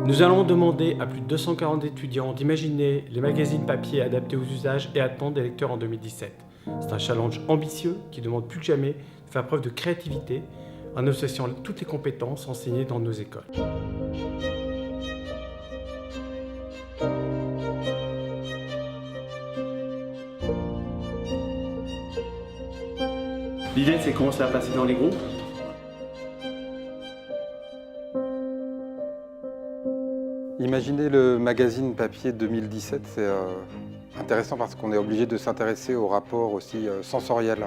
Nous allons demander à plus de 240 étudiants d'imaginer les magazines papier adaptés aux usages et attentes des lecteurs en 2017. C'est un challenge ambitieux qui demande plus que jamais de faire preuve de créativité en associant toutes les compétences enseignées dans nos écoles. L'idée, c'est comment ça va passer dans les groupes. Imaginer le magazine papier 2017, c'est intéressant parce qu'on est obligé de s'intéresser au rapport aussi sensoriel,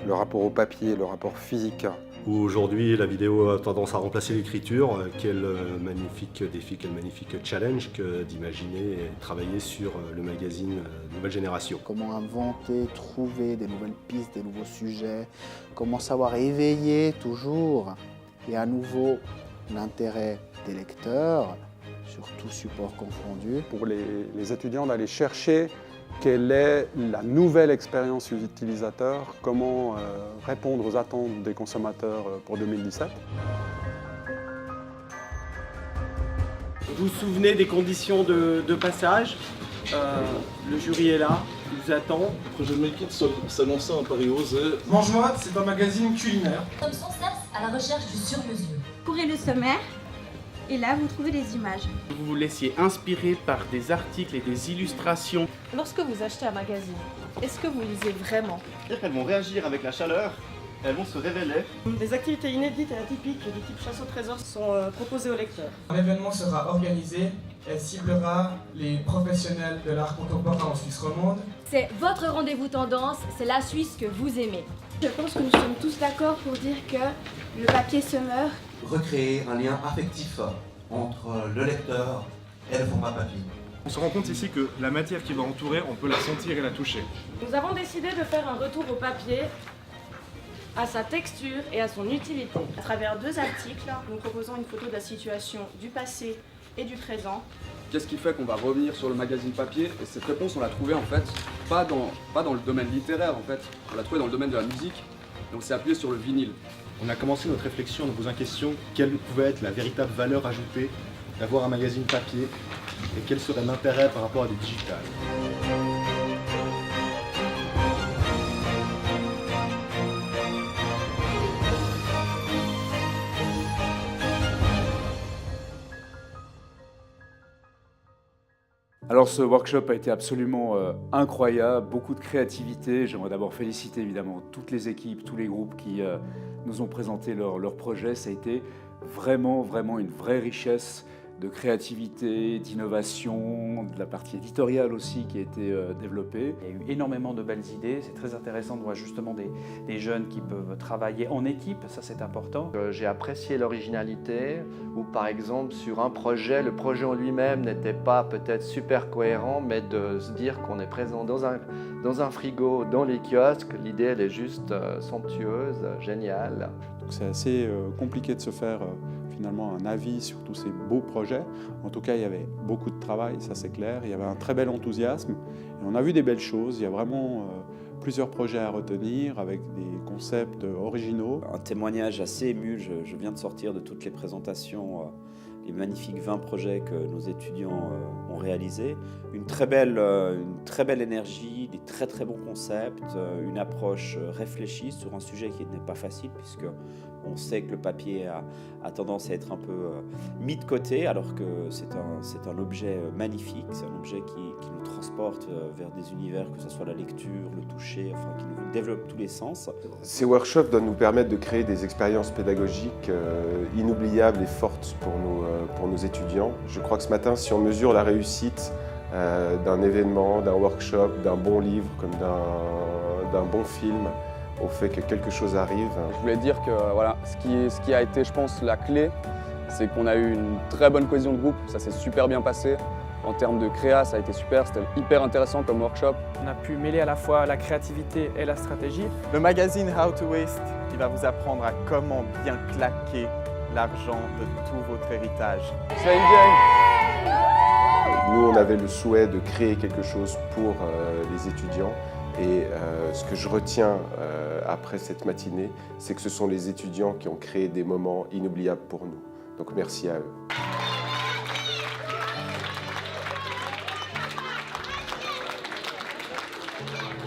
le rapport au papier, le rapport physique. Où aujourd'hui la vidéo a tendance à remplacer l'écriture, quel magnifique défi, quel magnifique challenge que d'imaginer et travailler sur le magazine Nouvelle Génération. Comment inventer, trouver des nouvelles pistes, des nouveaux sujets, comment savoir éveiller toujours et à nouveau l'intérêt des lecteurs, sur tout support confondu. Pour les étudiants d'aller chercher quelle est la nouvelle expérience utilisateur, comment répondre aux attentes des consommateurs pour 2017. Vous vous souvenez des conditions de passage? Le jury est là, il vous attend. Projet de Make It s'annonçait un pari osé. Mange-moi, c'est un magazine culinaire. Nous sommes sans cesse à la recherche du sur-mesure. Courez le sommaire, et là vous trouvez les images. Vous vous laissiez inspirer par des articles et des illustrations. Lorsque vous achetez un magazine, est-ce que vous lisez vraiment? C'est-à-dire qu'elles vont réagir avec la chaleur, elles vont se révéler. Des activités inédites et atypiques du type chasse au trésor sont proposées aux lecteurs. Un événement sera organisé et ciblera les professionnels de l'art contemporain en Suisse romande. C'est votre rendez-vous tendance, c'est la Suisse que vous aimez. Je pense que nous sommes tous d'accord pour dire que le papier se meurt. Recréer un lien affectif entre le lecteur et le format papier. On se rend compte ici que la matière qui va entourer, on peut la sentir et la toucher. Nous avons décidé de faire un retour au papier, à sa texture et à son utilité. À travers 2 articles, nous proposons une photo de la situation du passé et du présent. Qu'est-ce qui fait qu'on va revenir sur le magazine papier? Et cette réponse, on l'a trouvée en fait, pas dans le domaine littéraire en fait, on l'a trouvée dans le domaine de la musique, donc c'est appuyé sur le vinyle. On a commencé notre réflexion en nous posant la question quelle pouvait être la véritable valeur ajoutée d'avoir un magazine papier et quel serait l'intérêt par rapport à des digitales. Alors ce workshop a été absolument incroyable, beaucoup de créativité. J'aimerais d'abord féliciter évidemment toutes les équipes, tous les groupes qui nous ont présenté leur projet. Ça a été vraiment une vraie richesse de créativité, d'innovation, de la partie éditoriale aussi qui a été développée. Il y a eu énormément de belles idées, c'est très intéressant de voir justement des jeunes qui peuvent travailler en équipe, ça c'est important. J'ai apprécié l'originalité, où par exemple sur un projet, le projet en lui-même n'était pas peut-être super cohérent, mais de se dire qu'on est présent dans un frigo, dans les kiosques, l'idée elle est juste somptueuse, géniale. C'est assez compliqué de se faire finalement un avis sur tous ces beaux projets. En tout cas, il y avait beaucoup de travail, ça c'est clair. Il y avait un très bel enthousiasme et on a vu des belles choses. Il y a vraiment plusieurs projets à retenir avec des concepts originaux. Un témoignage assez ému, je viens de sortir de toutes les présentations, les magnifiques 20 projets que nos étudiants ont réalisés. Une très belle énergie, des très bons concepts, une approche réfléchie sur un sujet qui n'est pas facile puisque on sait que le papier a tendance à être un peu mis de côté alors que c'est un objet magnifique, c'est un objet qui nous transporte vers des univers, que ce soit la lecture, le toucher, enfin qui nous développe tous les sens. Ces workshops doivent nous permettre de créer des expériences pédagogiques inoubliables et fortes pour nos étudiants. Je crois que ce matin, si on mesure la réussite d'un événement, d'un workshop, d'un bon livre, comme d'un bon film, au fait que quelque chose arrive. Je voulais dire que voilà, ce qui a été, je pense, la clé, c'est qu'on a eu une très bonne cohésion de groupe, ça s'est super bien passé. En termes de créa, ça a été super, c'était hyper intéressant comme workshop. On a pu mêler à la fois la créativité et la stratégie. Le magazine How to Waste, il va vous apprendre à comment bien claquer l'argent de tout votre héritage. Nous, on avait le souhait de créer quelque chose pour les étudiants. Et ce que je retiens après cette matinée, c'est que ce sont les étudiants qui ont créé des moments inoubliables pour nous. Donc merci à eux. Applaudissements